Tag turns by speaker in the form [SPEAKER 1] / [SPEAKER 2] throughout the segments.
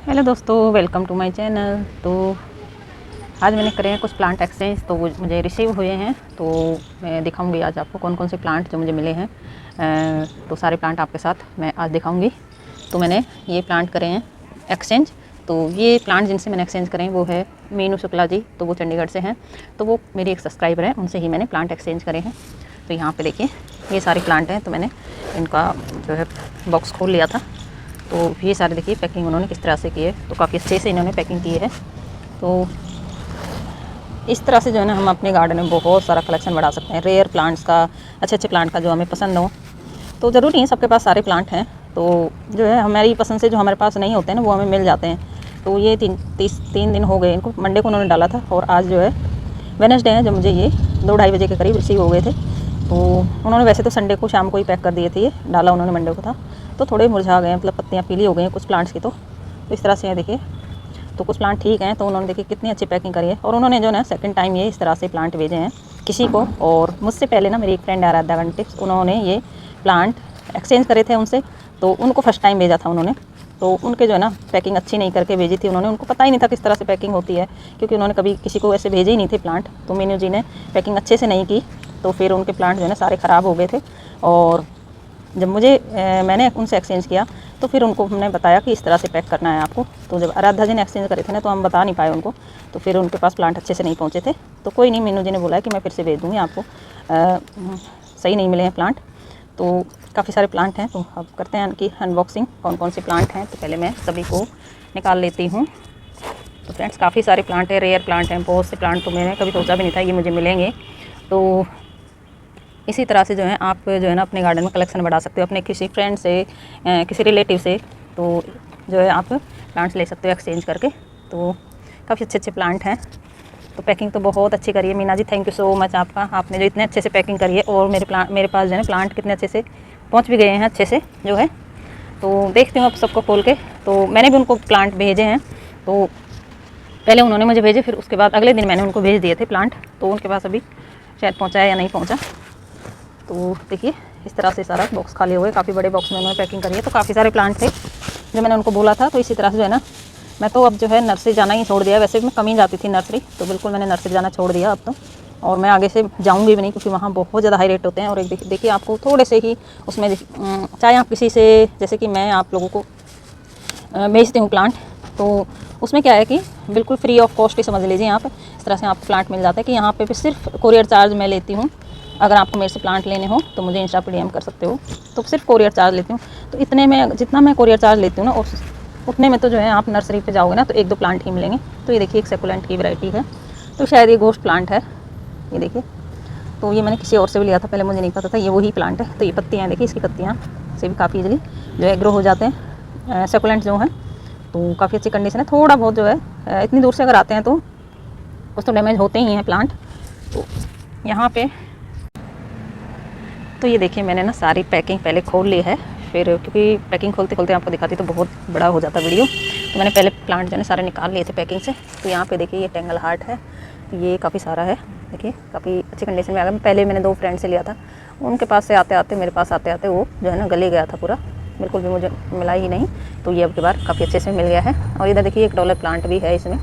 [SPEAKER 1] Hello दोस्तों, welcome to my channel. तो आज मैंने करे हैं कुछ प्लांट एक्सचेंज, तो वो मुझे रिसीव हुए हैं। तो मैं दिखाऊंगी आज आपको कौन कौन से प्लांट जो मुझे मिले हैं। तो सारे प्लांट आपके साथ मैं आज दिखाऊंगी। तो मैंने ये प्लांट करे हैं एक्सचेंज। तो ये प्लांट जिनसे मैंने एक्सचेंज करें वो है मीनू शुक्ला जी, तो वो चंडीगढ़ से हैं। तो वो मेरी एक सब्सक्राइबर है, उनसे ही मैंने प्लांट एक्सचेंज करे हैं। तो यहाँ पे देखिए ये सारे प्लांट हैं। तो मैंने इनका जो है बॉक्स खोल लिया था। तो ये सारे देखिए पैकिंग उन्होंने किस तरह से की है, तो काफ़ी अच्छे से इन्होंने पैकिंग की है। तो इस तरह से जो है ना हम अपने गार्डन में बहुत सारा कलेक्शन बढ़ा सकते हैं रेयर प्लांट्स का, अच्छे अच्छे प्लांट का जो हमें पसंद हो। तो ज़रूरी नहीं है सबके पास सारे प्लांट हैं। तो जो है हमारी पसंद से जो हमारे पास नहीं होते हैं ना वो हमें मिल जाते हैं। तो ये 3 दिन हो गए इनको, मंडे को उन्होंने डाला था और आज जो है वेडनेसडे है, जब मुझे ये 2-2:30 बजे के करीब रिसीव हो गए थे। तो उन्होंने वैसे तो संडे को शाम को ही पैक कर दिए थे, ये डाला उन्होंने मंडे को था। तो थोड़े मुरझा गए, मतलब पत्तियाँ पीली हो गई हैं कुछ प्लांट्स की। तो इस तरह से है देखिए। तो कुछ प्लांट ठीक हैं, तो उन्होंने देखिए कितनी अच्छी पैकिंग करी है। और उन्होंने जो ना सेकंड टाइम ये इस तरह से प्लांट भेजे हैं किसी को। और मुझसे पहले ना मेरी एक फ्रेंड आराध्या घंटिक्स, उन्होंने ये प्लांट एक्सचेंज करे थे उनसे। तो उनको फर्स्ट टाइम भेजा था उन्होंने। तो उनके जो है ना पैकिंग अच्छी नहीं करके भेजी थी उन्होंने, उनको पता ही नहीं था किस तरह से पैकिंग होती है, क्योंकि उन्होंने कभी किसी को ऐसे भेजे ही नहीं थे प्लांट। तो मीनू जी ने पैकिंग अच्छे से नहीं की, तो फिर उनके प्लांट जो है ना सारे ख़राब हो गए थे। और जब मैंने उनसे एक्सचेंज किया तो फिर उनको हमने बताया कि इस तरह से पैक करना है आपको। तो जब आराध्या जी ने एक्सचेंज करे थे ना तो हम बता नहीं पाए उनको, तो फिर उनके पास प्लांट अच्छे से नहीं पहुँचे थे। तो कोई नहीं, मीनू जी ने बोला है कि मैं फिर से भेज दूँगी आपको, सही नहीं मिले हैं प्लांट। तो काफ़ी सारे प्लांट हैं, तो अब करते हैं उनकी अनबॉक्सिंग, कौन कौन से प्लांट हैं। तो पहले मैं सभी को निकाल लेती हूँ। तो फ्रेंड्स काफ़ी सारे प्लांट हैं, रेयर प्लांट हैं, बहुत से प्लांट तो मैंने कभी सोचा भी नहीं था ये मुझे मिलेंगे। तो इसी तरह से जो है आप जो है ना अपने गार्डन में कलेक्शन बढ़ा सकते हो, अपने किसी फ्रेंड से, किसी रिलेटिव से। तो जो है आप प्लांट्स ले सकते हो एक्सचेंज करके। तो काफ़ी अच्छे अच्छे प्लांट हैं। तो पैकिंग तो बहुत अच्छी करी है Meena ji, thank you so much आपका, आपने जो इतने अच्छे से पैकिंग करी है। और मेरे पास जो है प्लांट कितने अच्छे से पहुंच भी गए हैं अच्छे से जो है। तो देखती हूँ अब सबको खोल के। तो मैंने भी उनको प्लांट भेजे हैं। तो पहले उन्होंने मुझे भेजे, फिर उसके बाद अगले दिन मैंने उनको भेज दिए थे प्लांट। तो उनके पास अभी शायद पहुँचा है या नहीं पहुँचा। तो देखिए इस तरह से सारा बॉक्स खाली हुए, काफ़ी बड़े बॉक्स में उन्होंने पैकिंग करी है। तो काफ़ी सारे प्लांट थे जो मैंने उनको बोला था। तो इसी तरह से जो है ना मैं तो अब जो है नर्सरी जाना ही छोड़ दिया। वैसे भी मैं कम ही जाती थी नर्सरी, तो बिल्कुल मैंने नर्सरी जाना छोड़ दिया अब तो। और मैं आगे से जाऊंगी भी नहीं, क्योंकि वहाँ बहुत ज़्यादा हाई रेट होते हैं। और एक देखिए आपको थोड़े से ही उसमें, चाहे आप किसी से, जैसे कि मैं आप लोगों को बेचती हूँ प्लांट, तो उसमें क्या है कि बिल्कुल फ्री ऑफ कॉस्ट ही समझ लीजिए आप। इस तरह से आपको प्लांट मिल जाता है कि यहाँ पे भी सिर्फ कोरियर चार्ज मैं लेती हूँ। अगर आपको मेरे से प्लांट लेने हो तो मुझे इंस्टा पे डीएम कर सकते हो, तो सिर्फ कोरियर चार्ज लेती हूँ। तो इतने में, जितना मैं कोरियर चार्ज लेती हूँ ना, उतने में तो जो है आप नर्सरी पे जाओगे ना तो 1-2 प्लांट ही मिलेंगे। तो ये देखिए एक सेकुलेंट की वैरायटी है, तो शायद ये गोश्त प्लांट है, ये देखिए। तो ये मैंने किसी और से भी लिया था, पहले मुझे नहीं पता था ये वही प्लांट है। तो ये पत्तियाँ देखिए, इसकी पत्तियाँ से भी काफ़ी इजली जो है ग्रो हो जाते हैं सेकुलेंट जो हैं। तो काफ़ी अच्छी कंडीशन है। थोड़ा बहुत जो है इतनी दूर से अगर आते हैं तो कुछ तो डैमेज होते ही हैं प्लांट। तो यहाँ पे तो ये देखिए मैंने ना सारी पैकिंग पहले खोल ली है, फिर क्योंकि पैकिंग खोलते खोलते आपको दिखाती तो बहुत बड़ा हो जाता वीडियो। तो मैंने पहले प्लांट जो है सारे निकाल लिए थे पैकिंग से। तो यहाँ पे देखिए ये टेंगल हार्ट है, ये काफ़ी सारा है, देखिए काफ़ी अच्छी कंडीशन में आ गया। पहले मैंने 2 फ्रेंड से लिया था, उनके पास से आते आते मेरे पास आते आते वो जो है ना गले गया था पूरा, बिल्कुल भी मुझे मिला ही नहीं। तो ये अब की बार काफ़ी अच्छे से मिल गया है। और इधर देखिए $1 प्लांट भी है इसमें।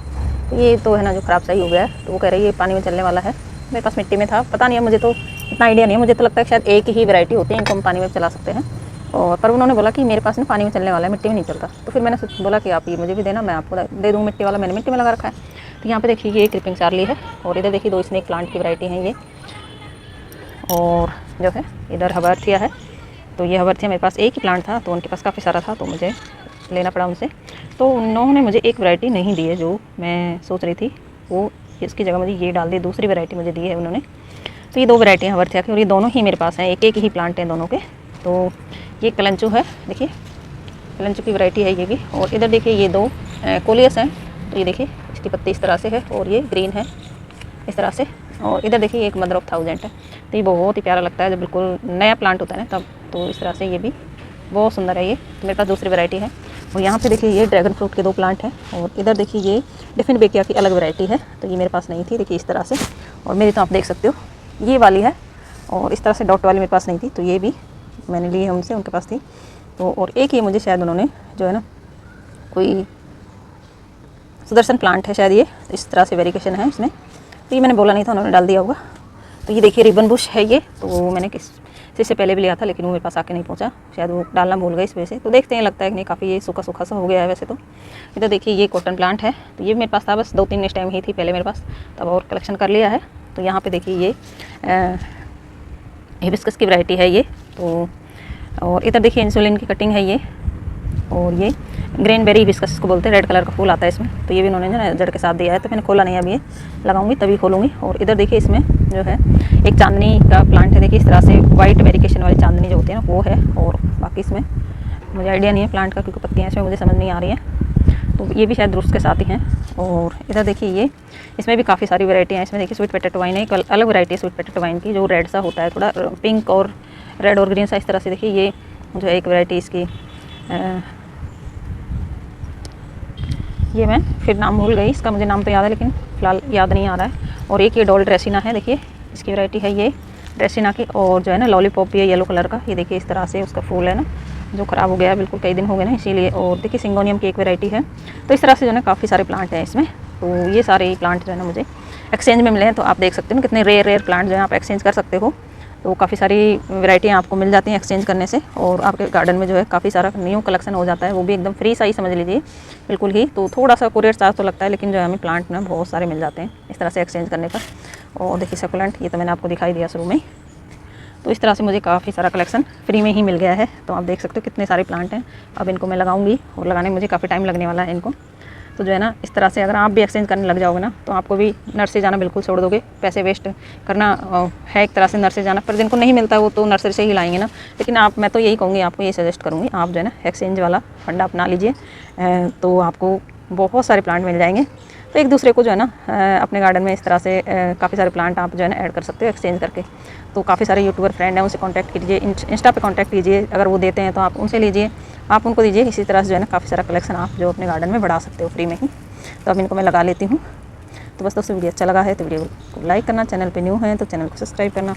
[SPEAKER 1] तो ये तो है ना जो ख़राब सही हो गया है। तो वो कह रही है ये पानी में चलने वाला है, मेरे पास मिट्टी में था, पता नहीं है, मुझे तो इतना आइडिया नहीं है। मुझे तो लगता है शायद एक ही वैरायटी होती है, इनको हम पानी में चला सकते हैं। और पर उन्होंने बोला कि मेरे पास ना पानी में चलने वाला है, मिट्टी में नहीं चलता। तो फिर मैंने बोला कि आप ये मुझे भी देना, मैं आपको दे दूँ मिट्टी वाला। मैंने मिट्टी में लगा रखा है। तो यहाँ पे देखिए ये क्रीपिंग चार्ली है, और इधर देखिए 2 स्नेक प्लांट की वैरायटी है ये। और जो है इधर हवर्थिया है। तो ये हवर्थिया मेरे पास एक ही प्लांट था, तो उनके पास काफ़ी सारा था, तो मुझे लेना पड़ा उनसे। तो उन्होंने मुझे एक वैरायटी नहीं दी है जो मैं सोच रही थी, वो इसकी जगह मुझे ये डाल दी, दूसरी वैरायटी मुझे दी है उन्होंने। तो ये 2 वैरायटियाँ हवर्थिया की, और ये दोनों ही मेरे पास हैं, एक एक ही प्लांट हैं दोनों के। तो ये कलंचू है, देखिए कलंचू की वैरायटी है ये भी। और इधर देखिए ये 2 कोलियस हैं। तो ये देखिए इसकी पत्ती इस तरह से है, और ये ग्रीन है इस तरह से। और इधर देखिए एक मदर ऑफ 1000 है। तो ये बहुत ही प्यारा लगता है जब बिल्कुल नया प्लांट होता है ना तब। तो इस तरह से ये भी बहुत सुंदर है ये। तो मेरे पास दूसरी वैरायटी है। और यहाँ पे देखिए ये ड्रैगन फ्रूट के 2 प्लांट हैं। और इधर देखिए ये डिफिन बेकिया की अलग वैरायटी है। तो ये मेरे पास नहीं थी, देखिए इस तरह से। और मेरी तो आप देख सकते हो ये वाली है, और इस तरह से डॉट वाली मेरे पास नहीं थी, तो ये भी मैंने ली है उनसे, उनके पास थी। तो और एक ये मुझे शायद उन्होंने जो है ना कोई सुदर्शन प्लांट है शायद ये, इस तरह से वेरिएशन है इसमें। तो ये मैंने बोला नहीं था, उन्होंने डाल दिया होगा। तो ये देखिए रिबन बुश है ये, तो मैंने इससे पहले भी लिया था लेकिन वो मेरे पास आके नहीं पहुंचा, शायद वो डालना भूल गए इस वजह से। तो देखते हैं, लगता है कि नहीं काफ़ी ये सूखा सूखा सा हो गया है वैसे तो। इधर देखिए ये कॉटन प्लांट है, तो ये मेरे पास था बस 2-3 इस टाइम ही थी पहले मेरे पास, तब और कलेक्शन कर लिया है। तो यहाँ पे देखिए ये हिबिस्कस की वैरायटी है ये। तो और इधर देखिए इंसुलिन की कटिंग है ये, और ये ग्रेन बेरी हिबिस्कस को बोलते हैं, रेड कलर का फूल आता है इसमें। तो ये भी उन्होंने ना जड़ के साथ दिया है, तो मैंने खोला नहीं, अभी ये लगाऊंगी तभी खोलूँगी। और इधर देखिए इसमें जो है एक चांदनी का प्लांट है, देखिए इस तरह से वाइट वेरिकेशन वाली चांदनी जो होती है ना वो है। और बाकी इसमें मुझे आइडिया नहीं है प्लांट का, क्योंकि पत्तियाँ इसमें मुझे समझ नहीं आ रही हैं। तो ये भी शायद रुस के साथ ही हैं। और इधर देखिए ये, इसमें भी काफ़ी सारी वैरायटी हैं। इसमें देखिए स्वीट पोटैटो वाइन है, एक अलग वैरायटी है स्वीट पोटैटो वाइन की, जो रेड सा होता है, थोड़ा पिंक और रेड और ग्रीन सा इस तरह से। देखिए ये जो है एक वैरायटी इसकी, ये मैं फिर नाम भूल गई इसका, मुझे नाम तो याद है लेकिन फ़िलहाल याद नहीं आ रहा है। और एक ये डॉल ड्रेसिना है, देखिए इसकी वैरायटी है ये ड्रेसिना की। और जो है ना लॉलीपॉप भी है येलो कलर का, ये देखिए इस तरह से उसका फूल है ना, जो ख़राब हो गया है बिल्कुल, कई दिन हो गए ना इसीलिए। और देखिए सिंगोनियम की एक वैरायटी है। तो इस तरह से जो है ना काफ़ी सारे प्लांट हैं इसमें। तो ये सारे प्लांट जो है ना मुझे एक्सचेंज में मिले हैं। तो आप देख सकते हो ना कितने रेयर प्लांट जो है आप एक्सचेंज कर सकते हो। तो काफ़ी सारी वैरायटियाँ आपको मिल जाती हैं एक्सचेंज करने से, और आपके गार्डन में जो है काफ़ी सारा न्यू कलेक्शन हो जाता है, वो भी एकदम फ्री सा ही समझ लीजिए बिल्कुल ही। तो थोड़ा सा कुरियर चार्ज तो लगता है, लेकिन जो है हमें प्लांट ना बहुत सारे मिल जाते हैं इस तरह से एक्सचेंज करने पर। और देखिए सकुलेंट, ये तो मैंने आपको दिखाई दिया शुरू में ही। तो इस तरह से मुझे काफ़ी सारा कलेक्शन फ्री में ही मिल गया है। तो आप देख सकते हो कितने सारे प्लांट हैं। अब इनको मैं लगाऊंगी, और लगाने में मुझे काफ़ी टाइम लगने वाला है इनको। तो जो है ना इस तरह से अगर आप भी एक्सचेंज करने लग जाओगे ना, तो आपको भी नर्सरी जाना बिल्कुल छोड़ दोगे। पैसे वेस्ट करना है एक तरह से नर्सरी जाना, पर जिनको नहीं मिलता वो तो नर्सरी से ही लाएंगे ना। लेकिन मैं तो यही कहूँगी, आपको ये सजेस्ट करूँगी, आप जो है ना एक्सचेंज वाला फंडा अपना लीजिए, तो आपको बहुत सारे प्लांट मिल जाएंगे। तो एक दूसरे को जो है ना अपने गार्डन में इस तरह से काफ़ी सारे प्लांट आप जो है ना ऐड कर सकते हो एक्सचेंज करके। तो काफ़ी सारे यूट्यूबर फ्रेंड हैं, उनसे कांटेक्ट कीजिए, इंस्टा पे कांटेक्ट कीजिए, अगर वो देते हैं तो आप उनसे लीजिए, आप उनको दीजिए। इसी तरह से जो है ना काफ़ी सारा कलेक्शन आप जो अपने गार्डन में बढ़ा सकते हो फ्री में ही। तो अब इनको मैं लगा लेती हूँ। तो बस दोस्तों वीडियो अच्छा लगा है तो वीडियो को लाइक करना, चैनल पे न्यू है तो चैनल को सब्सक्राइब करना।